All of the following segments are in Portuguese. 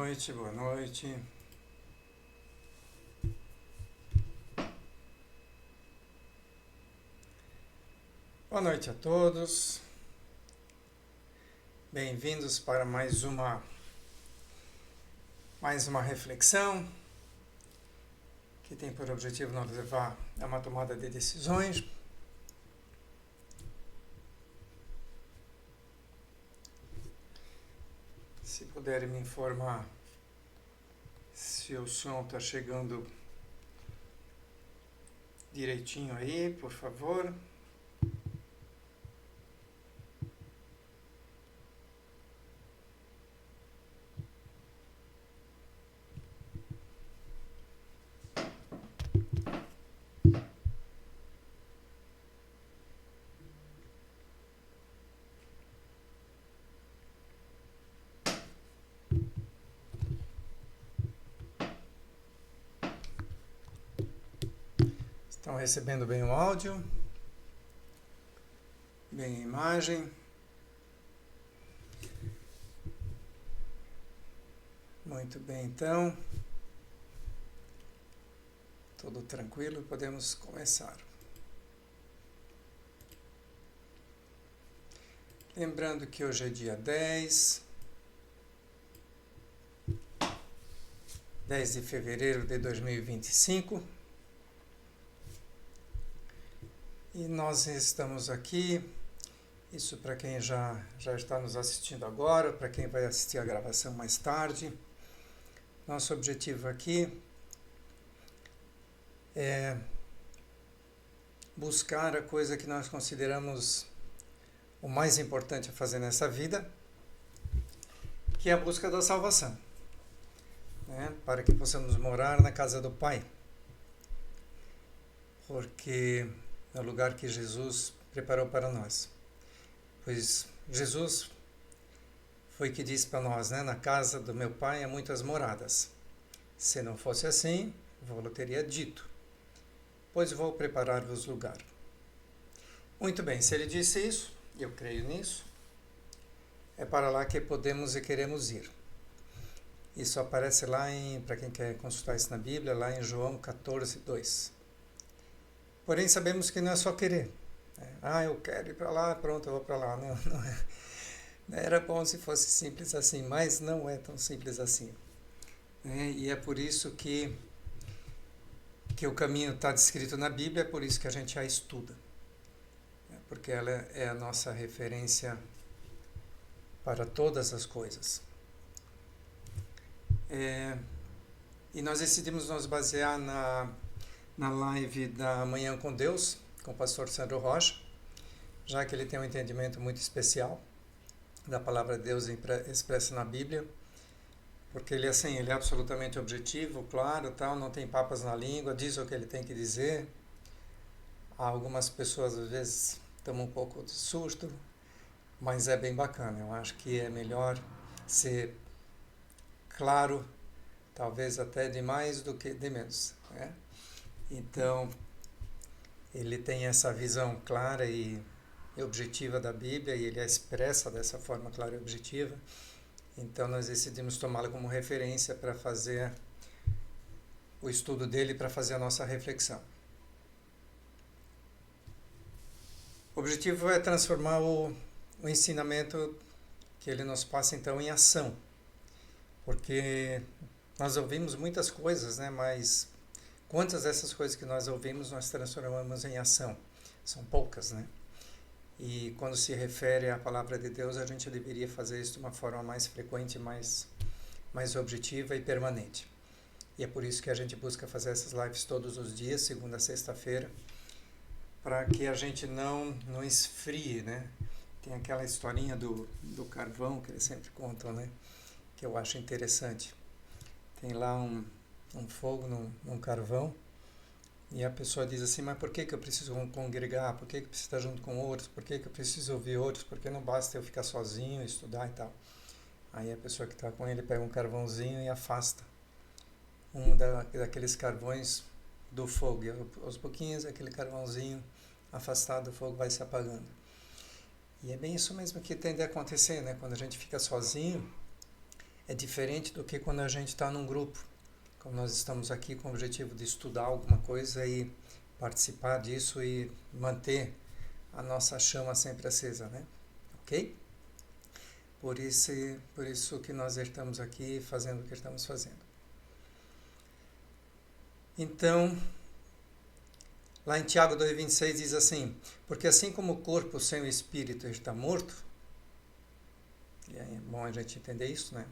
noite, boa noite. Boa noite a todos. Bem-vindos para mais uma reflexão que tem por objetivo nos levar a uma tomada de decisões. Se puderem me informar se o som está chegando direitinho aí, por favor. Estão recebendo bem o áudio, bem a imagem. Muito bem, então. Tudo tranquilo, podemos começar. Lembrando que hoje é dia 10 de fevereiro de 2025. E nós estamos aqui, isso para quem já está nos assistindo agora, para quem vai assistir a gravação mais tarde. Nosso objetivo aqui é buscar a coisa que nós consideramos o mais importante a fazer nessa vida, que é a busca da salvação, né? Para que possamos morar na casa do Pai. Porque é o lugar que Jesus preparou para nós. Pois Jesus foi que disse para nós, né? Na casa do meu Pai há muitas moradas. Se não fosse assim, vou-lo teria dito. Pois vou preparar-vos lugar. Muito bem, se ele disse isso, eu creio nisso, é para lá que podemos e queremos ir. Isso aparece lá para quem quer consultar isso na Bíblia, lá em João 14:2. Porém, sabemos que não é só querer. Eu quero ir para lá, pronto, eu vou para lá. Não é. Era bom se fosse simples assim, mas não é tão simples assim. E é por isso que o caminho está descrito na Bíblia, é por isso que a gente a estuda. Porque ela é a nossa referência para todas as coisas. E nós decidimos nos basear na live da Manhã com Deus, com o pastor Sandro Rocha, já que ele tem um entendimento muito especial da palavra de Deus expressa na Bíblia, porque ele é absolutamente objetivo, claro, tal, não tem papas na língua, diz o que ele tem que dizer. Algumas pessoas às vezes tomam um pouco de susto, mas é bem bacana. Eu acho que é melhor ser claro, talvez até de mais do que de menos, né? Então, ele tem essa visão clara e objetiva da Bíblia e ele a expressa dessa forma clara e objetiva. Então, nós decidimos tomá-la como referência para fazer o estudo dele, para fazer a nossa reflexão. O objetivo é transformar o ensinamento que ele nos passa, então, em ação. Porque nós ouvimos muitas coisas, né? Mas quantas dessas coisas que nós ouvimos nós transformamos em ação? São poucas, né? E quando se refere à palavra de Deus, a gente deveria fazer isso de uma forma mais frequente, mais objetiva e permanente. E é por isso que a gente busca fazer essas lives todos os dias, segunda a sexta-feira, para que a gente não esfrie, né? Tem aquela historinha do carvão que eles sempre contam, né? Que eu acho interessante. Tem lá um fogo num carvão e a pessoa diz assim, mas por que eu preciso congregar? Por que eu preciso estar junto com outros? Por que eu preciso ouvir outros? Por que não basta eu ficar sozinho, estudar e tal? Aí a pessoa que está com ele pega um carvãozinho e afasta daqueles carvões do fogo. E aos pouquinhos aquele carvãozinho afastado do fogo vai se apagando. E é bem isso mesmo que tende a acontecer, né? Quando a gente fica sozinho, é diferente do que quando a gente está num grupo. Como nós estamos aqui com o objetivo de estudar alguma coisa e participar disso e manter a nossa chama sempre acesa, né? Ok? Por isso que nós estamos aqui fazendo o que estamos fazendo. Então, lá em Tiago 2,26 diz assim: porque assim como o corpo sem o espírito está morto, e é bom a gente entender isso, né?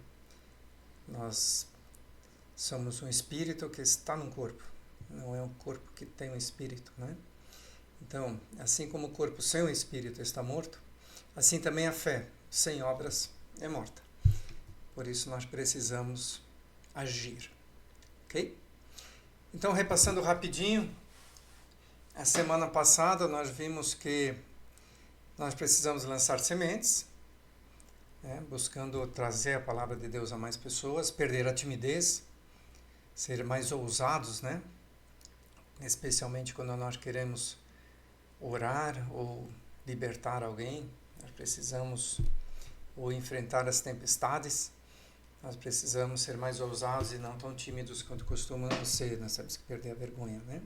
Nós somos um espírito que está num corpo, não é um corpo que tem um espírito, né? Então, assim como o corpo sem o espírito está morto, assim também a fé sem obras é morta. Por isso nós precisamos agir, ok? Então, repassando rapidinho, a semana passada nós vimos que nós precisamos lançar sementes, né, buscando trazer a palavra de Deus a mais pessoas, perder a timidez, ser mais ousados, né? Especialmente quando nós queremos orar ou libertar alguém, nós precisamos ou enfrentar as tempestades, nós precisamos ser mais ousados e não tão tímidos quanto costumamos ser, nós temos que perder a vergonha, né?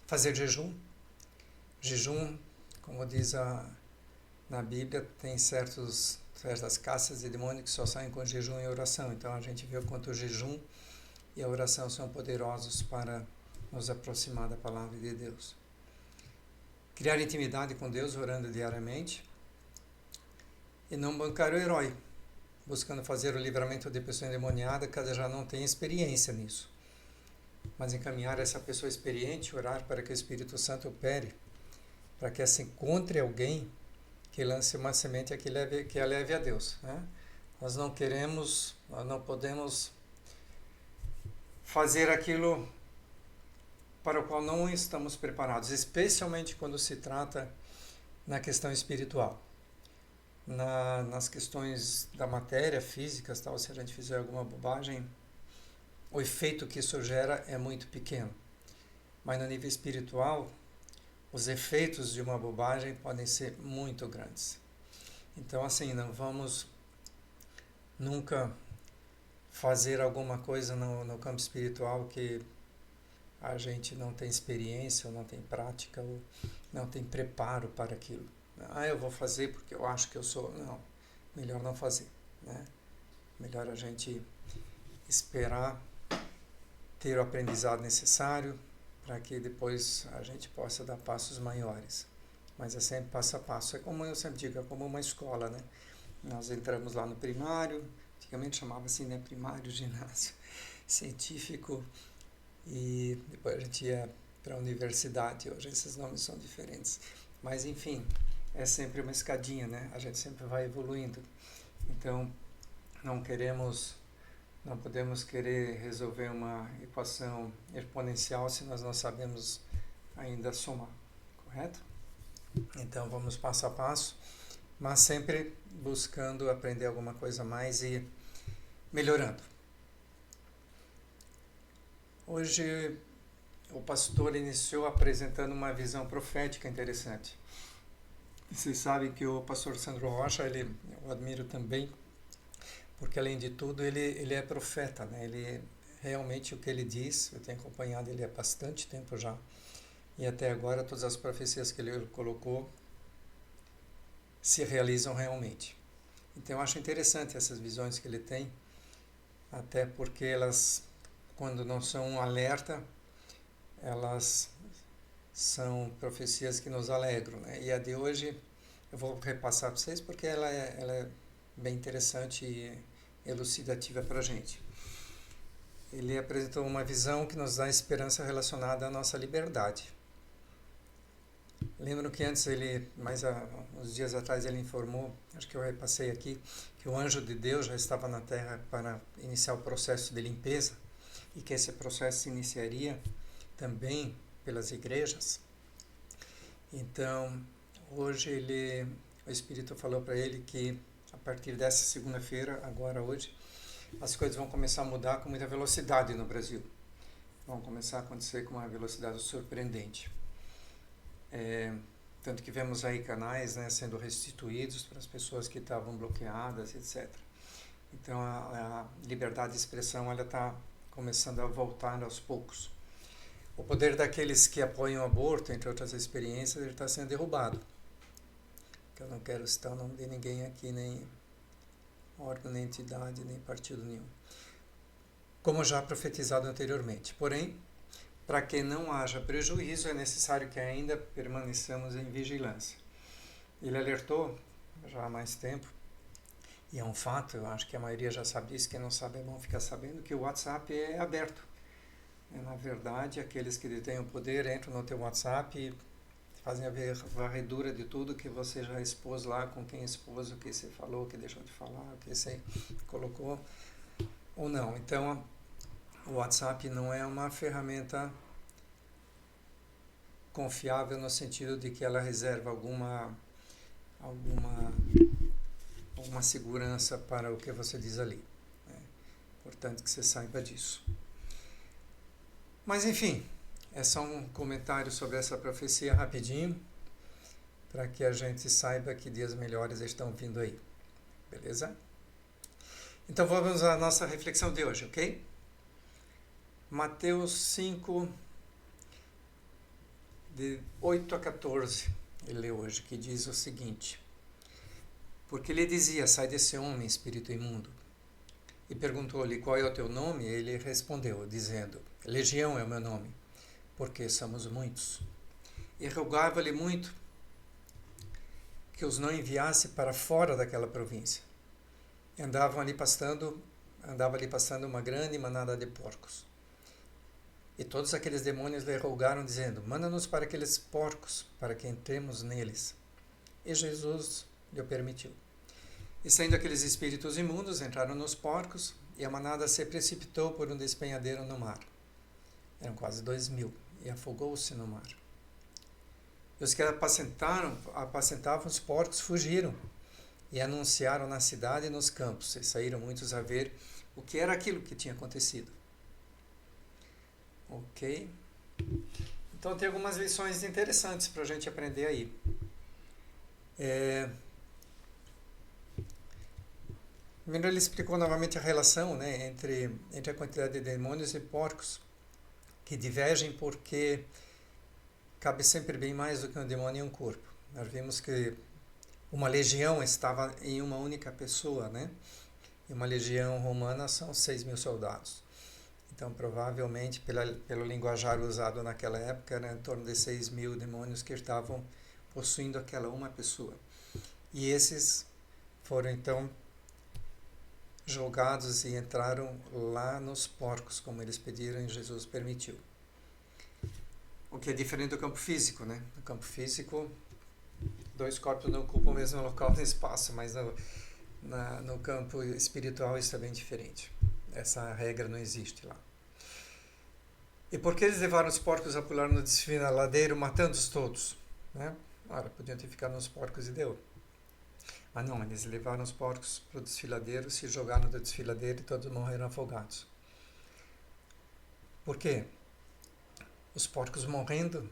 Fazer jejum. Jejum, como diz na Bíblia, tem certas castas de demônio que só saem com jejum e oração. Então a gente vê o quanto o jejum e a oração são poderosos para nos aproximar da palavra de Deus. Criar intimidade com Deus, orando diariamente. E não bancar o herói, buscando fazer o livramento de pessoa endemoniada, caso já não tenha experiência nisso. Mas encaminhar essa pessoa experiente, orar para que o Espírito Santo opere, para que essa encontre alguém que lance uma semente que a leve a Deus, né? Nós não podemos fazer aquilo para o qual não estamos preparados, especialmente quando se trata na questão espiritual. Nas questões da matéria, físicas, tal, se a gente fizer alguma bobagem, o efeito que isso gera é muito pequeno. Mas no nível espiritual, os efeitos de uma bobagem podem ser muito grandes. Então, assim, não vamos nunca fazer alguma coisa no campo espiritual que a gente não tem experiência, ou não tem prática, ou não tem preparo para aquilo. Eu vou fazer porque eu acho que eu sou... Não, melhor não fazer, né? Melhor a gente esperar ter o aprendizado necessário para que depois a gente possa dar passos maiores. Mas é sempre passo a passo. É como eu sempre digo, é como uma escola, né? Nós entramos lá no primário, antigamente chamava assim, né? Primário, ginásio, científico, e depois a gente ia para a universidade. Hoje esses nomes são diferentes. Mas, enfim, é sempre uma escadinha, né? A gente sempre vai evoluindo. Então, não podemos querer resolver uma equação exponencial se nós não sabemos ainda somar, correto? Então, vamos passo a passo, mas sempre buscando aprender alguma coisa a mais e melhorando. Hoje, o pastor iniciou apresentando uma visão profética interessante. Vocês sabem que o pastor Sandro Rocha, eu admiro também, porque além de tudo ele é profeta, né? Ele realmente o que ele diz, eu tenho acompanhado ele há bastante tempo já, e até agora todas as profecias que ele colocou se realizam realmente. Então eu acho interessante essas visões que ele tem, até porque elas, quando não são um alerta, elas são profecias que nos alegram, né? E a de hoje eu vou repassar para vocês porque ela é bem interessante e elucidativa para a gente. Ele apresentou uma visão que nos dá esperança relacionada à nossa liberdade. Lembro que antes uns dias atrás ele informou, acho que eu repassei aqui, que o anjo de Deus já estava na terra para iniciar o processo de limpeza e que esse processo se iniciaria também pelas igrejas. Então, hoje o Espírito falou para ele que a partir dessa segunda-feira, hoje, as coisas vão começar a mudar com muita velocidade no Brasil. Vão começar a acontecer com uma velocidade surpreendente. Tanto que vemos aí canais, né, sendo restituídos para as pessoas que estavam bloqueadas, etc. Então a liberdade de expressão ela está começando a voltar aos poucos. O poder daqueles que apoiam o aborto, entre outras experiências, ele está sendo derrubado. Eu não quero citar o nome de ninguém aqui, nem órgão, nem entidade, nem partido nenhum. Como já profetizado anteriormente. Porém, para que não haja prejuízo, é necessário que ainda permaneçamos em vigilância. Ele alertou já há mais tempo, e é um fato, eu acho que a maioria já sabe disso, quem não sabe é bom ficar sabendo, que o WhatsApp é aberto. Na verdade, aqueles que detêm o poder entram no teu WhatsApp e fazem a varredura de tudo que você já expôs lá, com quem expôs, o que você falou, o que deixou de falar, o que você colocou ou não. Então, o WhatsApp não é uma ferramenta confiável no sentido de que ela reserva alguma segurança para o que você diz ali. É importante que você saiba disso. Mas enfim, é só um comentário sobre essa profecia rapidinho, para que a gente saiba que dias melhores estão vindo aí. Beleza? Então vamos à nossa reflexão de hoje, ok? Mateus 5, de 8 a 14, ele lê hoje, que diz o seguinte: porque ele dizia, sai desse homem, espírito imundo. E perguntou-lhe, qual é o teu nome? E ele respondeu, dizendo, Legião é o meu nome, porque somos muitos. E rogava-lhe muito que os não enviasse para fora daquela província. E andava ali pastando uma grande manada de porcos. E todos aqueles demônios lhe rogaram, dizendo, manda-nos para aqueles porcos, para que entremos neles. E Jesus lhe permitiu. E saindo aqueles espíritos imundos, entraram nos porcos, e a manada se precipitou por um despenhadeiro no mar. Eram quase 2.000, e afogou-se no mar. E os que apacentavam os porcos fugiram, e anunciaram na cidade e nos campos, e saíram muitos a ver o que era aquilo que tinha acontecido. Ok? Então tem algumas lições interessantes para a gente aprender aí. Primeiro ele explicou novamente a relação, né, entre a quantidade de demônios e porcos, que divergem porque cabe sempre bem mais do que um demônio em um corpo. Nós vimos que uma legião estava em uma única pessoa, né? E uma legião romana são 6.000 soldados. Então, provavelmente, pelo linguajar usado naquela época, era em torno de 6.000 demônios que estavam possuindo aquela uma pessoa. E esses foram, então, jogados e entraram lá nos porcos, como eles pediram e Jesus permitiu. O que é diferente do campo físico, né? No campo físico, 2 corpos não ocupam o mesmo local no espaço, mas no campo espiritual isso é bem diferente. Essa regra não existe lá. E por que eles levaram os porcos a pular no desfiladeiro, matando-os todos? Né? Ora, podiam ter ficado nos porcos e deu. Mas não, eles levaram os porcos para o desfiladeiro, se jogaram do desfiladeiro e todos morreram afogados. Por quê? Os porcos morrendo,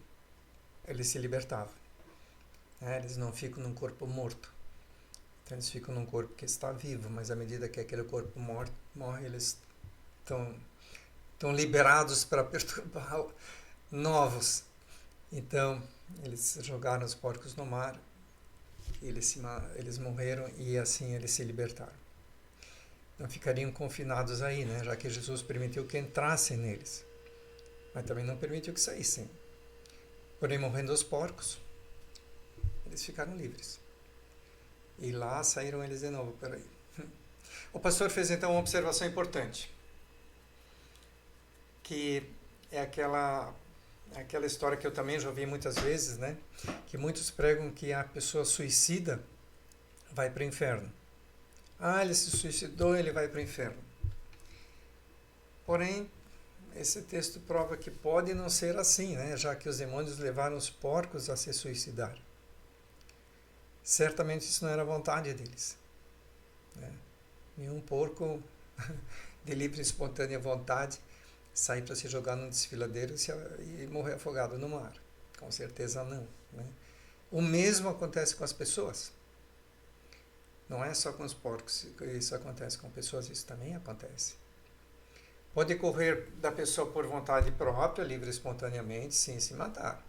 eles se libertavam. Eles não ficam num corpo morto. Então eles ficam num corpo que está vivo, mas à medida que aquele corpo morre, eles estão liberados para perturbar novos. Então, eles jogaram os porcos no mar, eles morreram e assim eles se libertaram. Não ficariam confinados aí, né? Já que Jesus permitiu que entrassem neles, mas também não permitiu que saíssem. Porém, morrendo os porcos, eles ficaram livres. E lá saíram eles de novo por aí. O pastor fez então uma observação importante, que é aquela história que eu também já ouvi muitas vezes, né? Que muitos pregam que a pessoa suicida vai para o inferno. Ele se suicidou, ele vai para o inferno. Porém, esse texto prova que pode não ser assim, né? Já que os demônios levaram os porcos a se suicidar. Certamente isso não era vontade deles. Né? Nenhum porco de livre e espontânea vontade sair para se jogar num desfiladeiro e morrer afogado no mar. Com certeza não. Né? O mesmo acontece com as pessoas. Não é só com os porcos que isso acontece, com pessoas isso também acontece. Pode ocorrer da pessoa por vontade própria, livre e espontaneamente, sem se matar.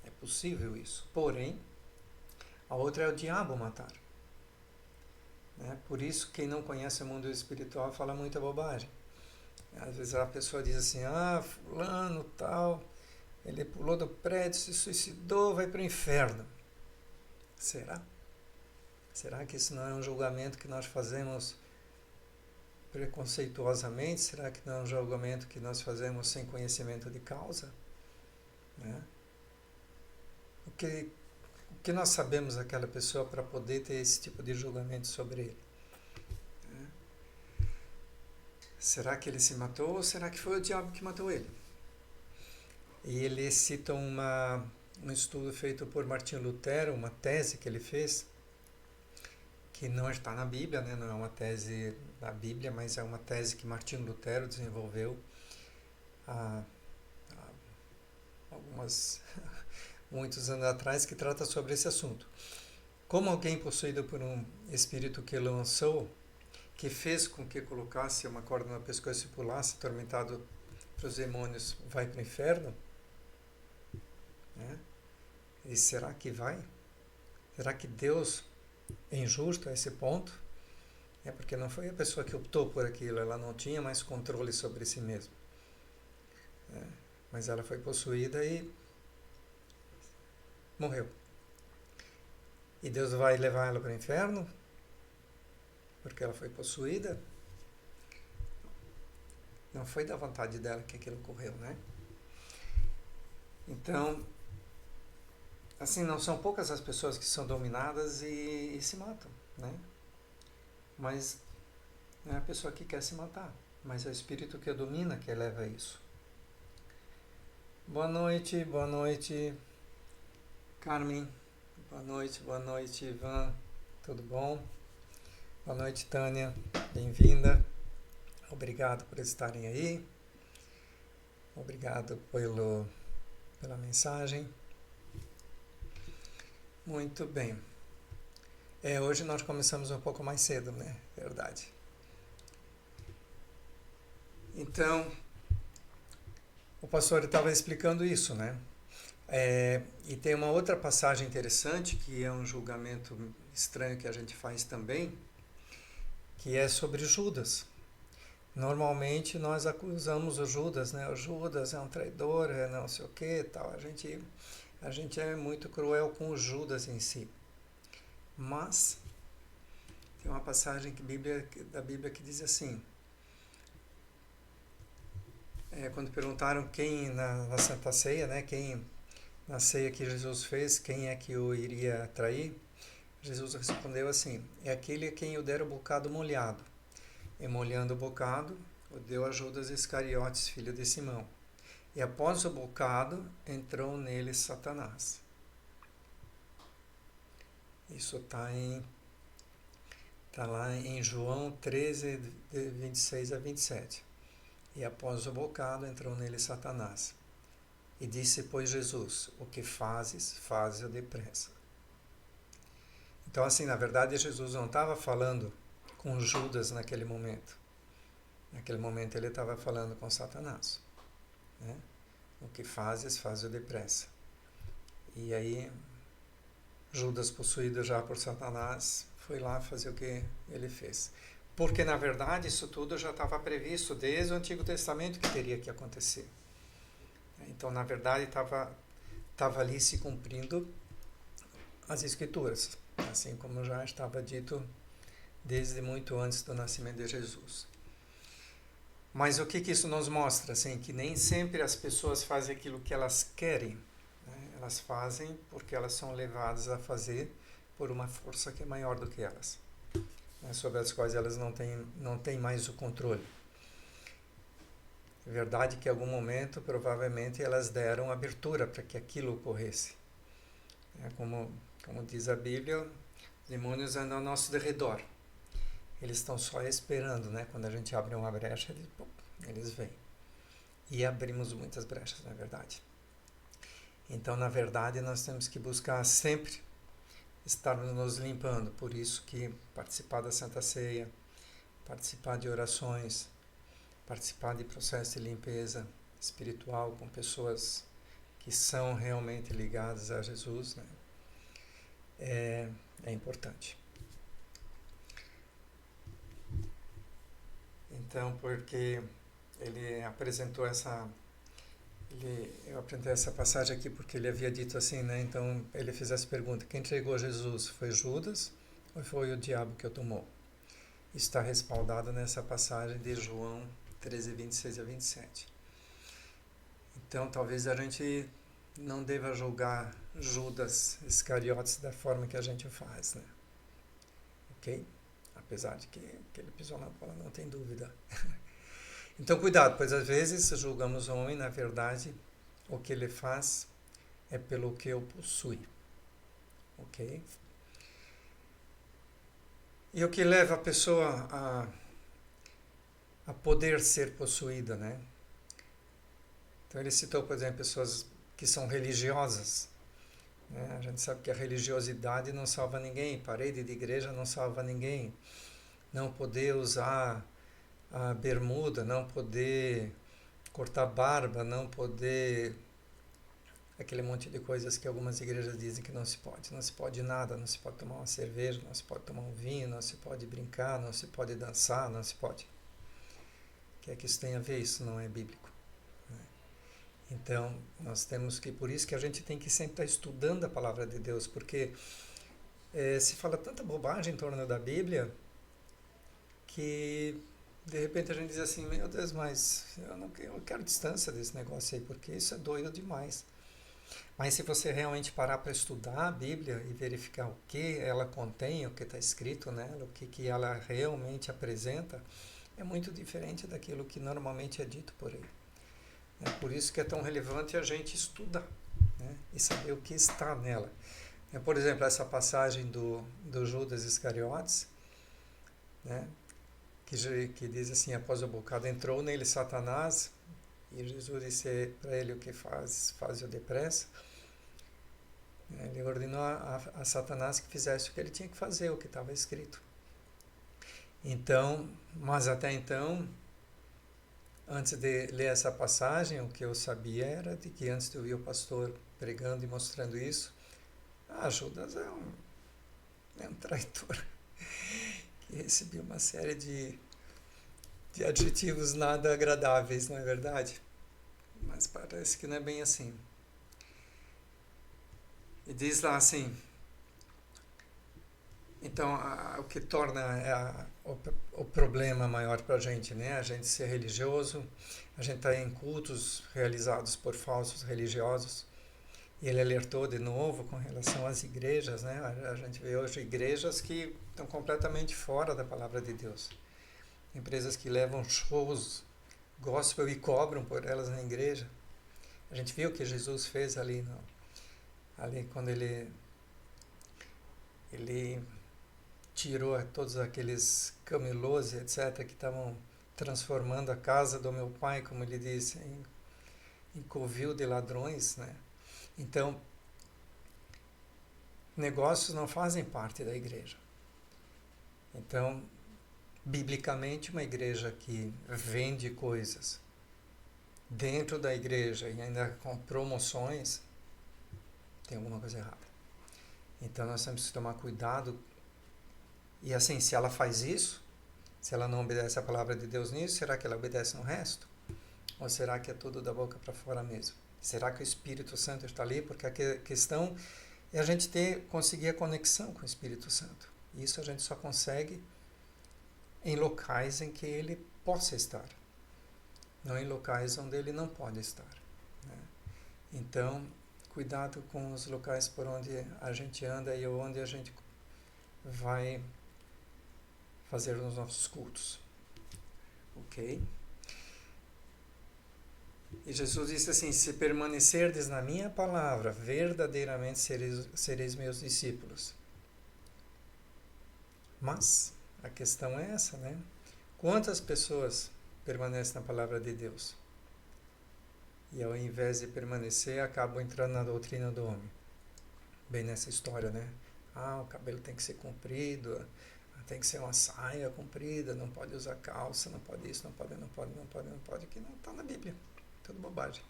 É possível isso. Porém, a outra é o diabo matar. Né? Por isso, quem não conhece o mundo espiritual fala muita bobagem. Às vezes a pessoa diz assim, fulano tal, ele pulou do prédio, se suicidou, vai para o inferno. Será? Será que isso não é um julgamento que nós fazemos preconceituosamente? Será que não é um julgamento que nós fazemos sem conhecimento de causa? Né? O que nós sabemos daquela pessoa para poder ter esse tipo de julgamento sobre ele? Né? Será que ele se matou ou será que foi o diabo que matou ele? E ele cita um estudo feito por Martinho Lutero, uma tese que ele fez, que não está na Bíblia, né? Não é uma tese da Bíblia, mas é uma tese que Martinho Lutero desenvolveu há muitos anos atrás, que trata sobre esse assunto. Como alguém possuído por um espírito que lançou, que fez com que colocasse uma corda no pescoço e pulasse, atormentado pelos demônios, vai para o inferno? Né? E será que vai? Será que Deus é injusto a esse ponto? É porque não foi a pessoa que optou por aquilo, ela não tinha mais controle sobre si mesma. Mas ela foi possuída e morreu. E Deus vai levar ela para o inferno? Porque ela foi possuída? Não foi da vontade dela que aquilo ocorreu, né? Então, assim, não são poucas as pessoas que são dominadas e se matam, né? Mas não é a pessoa que quer se matar, mas é o espírito que a domina que leva a isso. Boa noite, Carmen. Boa noite, Ivan. Tudo bom? Boa noite, Tânia. Bem-vinda. Obrigado por estarem aí. Obrigado pela mensagem. Muito bem. Hoje nós começamos um pouco mais cedo, né? Verdade. Então, o pastor estava explicando isso, né? E tem uma outra passagem interessante, que é um julgamento estranho que a gente faz também, que é sobre Judas. Normalmente nós acusamos o Judas, né? O Judas é um traidor, é não sei o que, tal. A gente é muito cruel com o Judas em si. Mas tem uma passagem da Bíblia que diz assim, quando perguntaram quem na Santa Ceia, né? Quem na ceia que Jesus fez, quem é que o iria trair? Jesus respondeu assim, é aquele a quem eu der o bocado molhado. E molhando o bocado, o deu a Judas Iscariotes, filho de Simão. E após o bocado, entrou nele Satanás. Isso está lá em João 13, de 26 a 27. E após o bocado, entrou nele Satanás. E disse, pois, Jesus, o que fazes, faze-o depressa. Então, assim, na verdade, Jesus não estava falando com Judas naquele momento. Naquele momento ele estava falando com Satanás. Né? O que fazes, faze-o depressa. E aí, Judas, possuído já por Satanás, foi lá fazer o que ele fez. Porque, na verdade, isso tudo já estava previsto desde o Antigo Testamento que teria que acontecer. Então, na verdade, estava ali se cumprindo as Escrituras, assim como já estava dito desde muito antes do nascimento de Jesus. Mas o que isso nos mostra? Assim, que nem sempre as pessoas fazem aquilo que elas querem. Né? Elas fazem porque elas são levadas a fazer por uma força que é maior do que elas, né? Sobre as quais elas não têm mais o controle. É verdade que em algum momento, provavelmente, elas deram abertura para que aquilo ocorresse. Como diz a Bíblia, os demônios andam ao nosso derredor. Eles estão só esperando, né? Quando a gente abre uma brecha, eles vêm. E abrimos muitas brechas, não é verdade? Então, na verdade, nós temos que buscar sempre estarmos nos limpando. Por isso que participar da Santa Ceia, participar de orações, participar de processo de limpeza espiritual com pessoas que são realmente ligadas a Jesus, né? É importante. Então, porque ele apresentou eu aprendi essa passagem aqui porque ele havia dito assim, né? Então, ele fez essa pergunta: quem entregou Jesus? Foi Judas ou foi o diabo que o tomou? Está respaldado nessa passagem de João 13, 26 a 27. Então, talvez a gente não deva julgar Judas Iscariotes da forma que a gente faz, né? Ok? Apesar de que ele pisou na bola, não tem dúvida. Então, cuidado, pois às vezes julgamos o homem, na verdade, o que ele faz é pelo que o possui. Ok? E o que leva a pessoa a poder ser possuída, né? Então, ele citou, por exemplo, pessoas que são religiosas, né? A gente sabe que a religiosidade não salva ninguém, parede de igreja não salva ninguém, não poder usar a bermuda, não poder cortar barba, não poder... aquele monte de coisas que algumas igrejas dizem que não se pode. Não se pode nada, não se pode tomar uma cerveja, não se pode tomar um vinho, não se pode brincar, não se pode dançar, não se pode. O que é que isso tem a ver? Isso não é bíblico. Então, nós temos que... por isso que a gente tem que sempre estar estudando a palavra de Deus, porque se fala tanta bobagem em torno da Bíblia que... de repente a gente diz assim, meu Deus, mas eu quero distância desse negócio aí, porque isso é doido demais. Mas se você realmente parar para estudar a Bíblia e verificar o que ela contém, o que está escrito nela, o que ela realmente apresenta, é muito diferente daquilo que normalmente é dito por aí. É por isso que é tão relevante a gente estudar, né? E saber o que está nela. Por exemplo, essa passagem do Judas Iscariotes, né? Que diz assim: após o bocado entrou nele Satanás, e Jesus disse para ele: o que faz-o depressa. Ele ordenou a Satanás que fizesse o que ele tinha que fazer, o que estava escrito. Então, mas até então, antes de ler essa passagem, o que eu sabia era de que antes de ouvir o pastor pregando e mostrando isso, Judas é um traidor que recebeu uma série de adjetivos nada agradáveis, não é verdade? Mas parece que não é bem assim. E diz lá assim, então o que torna o problema maior para a gente, né? A gente ser religioso, a gente está em cultos realizados por falsos religiosos. E ele alertou de novo com relação às igrejas, né? A gente vê hoje igrejas que estão completamente fora da palavra de Deus. Empresas que levam shows gospel e cobram por elas na igreja. A gente viu o que Jesus fez ali quando ele tirou todos aqueles camelôs, etc., que estavam transformando a casa do meu pai, como ele disse, em covil de ladrões, né? Então, negócios não fazem parte da igreja. Então, biblicamente, uma igreja que vende coisas dentro da igreja e ainda com promoções, tem alguma coisa errada. Então, nós temos que tomar cuidado. E assim, se ela faz isso, se ela não obedece a palavra de Deus nisso, será que ela obedece no resto? Ou será que é tudo da boca para fora mesmo? Será que o Espírito Santo está ali? Porque a questão é a gente conseguir a conexão com o Espírito Santo. Isso a gente só consegue em locais em que ele possa estar, não em locais onde ele não pode estar, né? Então, cuidado com os locais por onde a gente anda e onde a gente vai fazer os nossos cultos. Ok? E Jesus disse assim: se permanecerdes na minha palavra, verdadeiramente sereis meus discípulos. Mas a questão é essa, né? Quantas pessoas permanecem na palavra de Deus? E ao invés de permanecer, acabam entrando na doutrina do homem. Bem nessa história, né? o cabelo tem que ser comprido, tem que ser uma saia comprida, não pode usar calça, não pode isso, não pode, que não está na Bíblia. Tudo bobagem.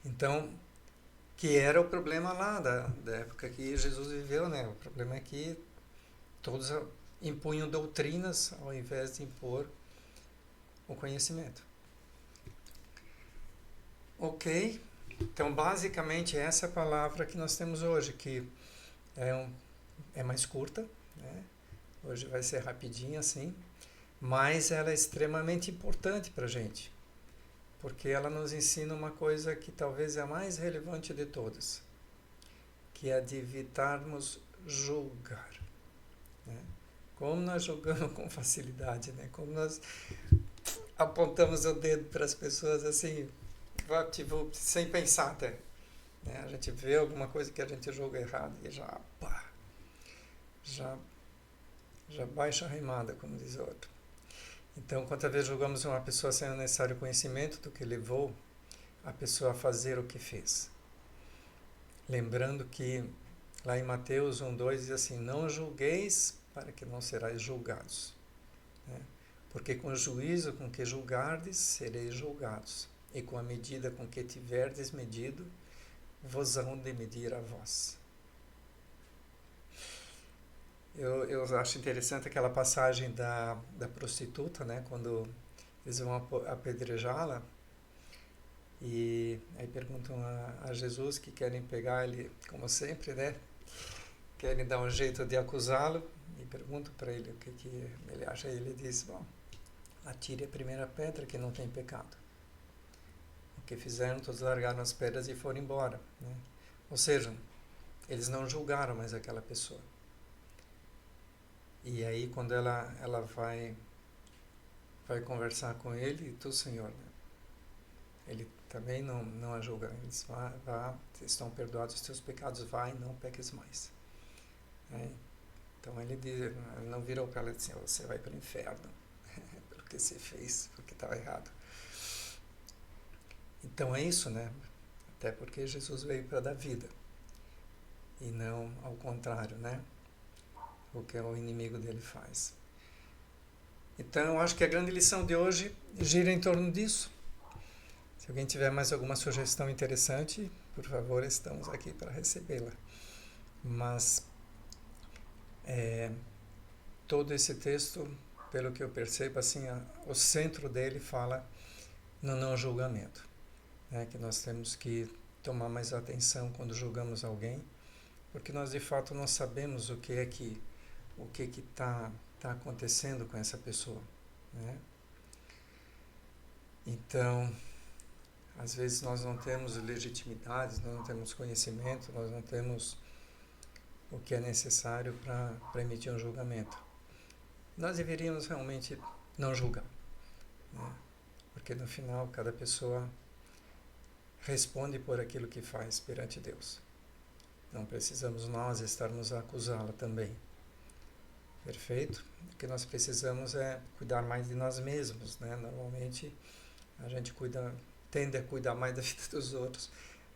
Então, que era o problema lá da época que Jesus viveu, né? O problema é que todos impunham doutrinas ao invés de impor o conhecimento. Ok? Então, basicamente, essa é a palavra que nós temos hoje, que é mais curta, né? Hoje vai ser rapidinho assim, mas ela é extremamente importante para a gente, porque ela nos ensina uma coisa que talvez é a mais relevante de todas, que é de evitarmos julgar. Né? Como nós julgamos com facilidade, né? Como nós apontamos o dedo para as pessoas assim, tipo, sem pensar até. Né? A gente vê alguma coisa que a gente julga errado e já baixa a remada, como diz o outro. Então, quantas vezes julgamos uma pessoa sem o necessário conhecimento do que levou a pessoa a fazer o que fez? Lembrando que lá em Mateus 1:2 diz assim, não julgueis para que não serais julgados. Né? Porque com o juízo com que julgardes, sereis julgados. E com a medida com que tiverdes medido, vos hão de medir a vós. Eu acho interessante aquela passagem da prostituta, né? Quando eles vão apedrejá-la e aí perguntam a Jesus que querem pegar ele, como sempre, né? Querem dar um jeito de acusá-lo e perguntam para ele o que ele acha. E ele diz, bom, atire a primeira pedra que não tem pecado. O que fizeram, todos largaram as pedras e foram embora. Né? Ou seja, eles não julgaram mais aquela pessoa. E aí quando ela vai conversar com ele, tu, Senhor, né? Ele também não a julga. Ele diz, vá, estão perdoados os teus pecados, vai, não peques mais. Né? Então ele não virou para ela e disse, você vai para o inferno, pelo que você fez, porque estava errado. Então é isso, né? Até porque Jesus veio para dar vida, e não ao contrário, né? O que o inimigo dele faz. Então eu acho que a grande lição de hoje gira em torno disso. Se alguém tiver mais alguma sugestão interessante, por favor, estamos aqui para recebê-la. Mas todo esse texto, pelo que eu percebo, assim, o centro dele fala no não julgamento. Né? Que nós temos que tomar mais atenção quando julgamos alguém, porque nós de fato não sabemos o que está acontecendo com essa pessoa. Né? Então, às vezes nós não temos legitimidade, nós não temos conhecimento, nós não temos o que é necessário para emitir um julgamento. Nós deveríamos realmente não julgar, né? Porque no final cada pessoa responde por aquilo que faz perante Deus. Não precisamos nós estarmos a acusá-la também. Perfeito? O que nós precisamos é cuidar mais de nós mesmos, né? Normalmente a gente tende a cuidar mais da vida dos outros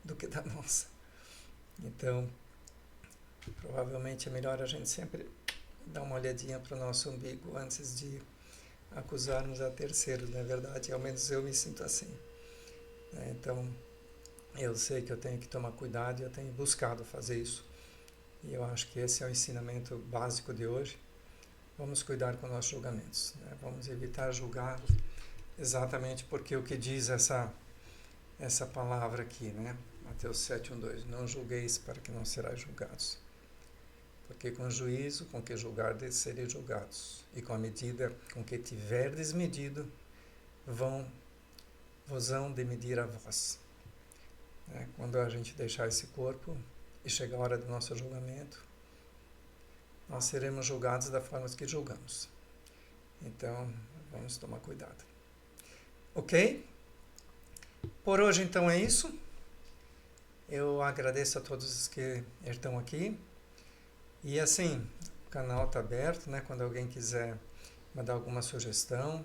do que da nossa. Então, provavelmente é melhor a gente sempre dar uma olhadinha para o nosso umbigo antes de acusarmos a terceiros, não é verdade? Ao menos eu me sinto assim. Então, eu sei que eu tenho que tomar cuidado e eu tenho buscado fazer isso. E eu acho que esse é o ensinamento básico de hoje. Vamos cuidar com nossos julgamentos. Né? Vamos evitar julgar exatamente porque o que diz essa palavra aqui, né? Mateus 7:1-2. Não julgueis para que não serás julgados. Porque com o juízo com que julgardes sereis julgados. E com a medida com que tiverdes medido, vos hão de medir a vós. Quando a gente deixar esse corpo e chegar a hora do nosso julgamento, nós seremos julgados da forma que julgamos. Então, vamos tomar cuidado. Ok? Por hoje, então, é isso. Eu agradeço a todos os que estão aqui. E assim, o canal está aberto, né? Quando alguém quiser mandar alguma sugestão,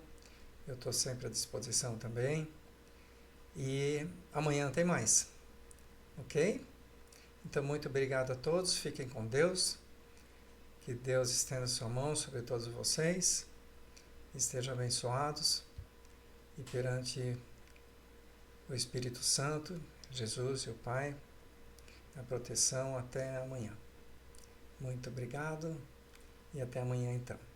eu estou sempre à disposição também. E amanhã tem mais. Ok? Então, muito obrigado a todos, fiquem com Deus, que Deus estenda sua mão sobre todos vocês, estejam abençoados e perante o Espírito Santo, Jesus e o Pai, a proteção até amanhã. Muito obrigado e até amanhã então.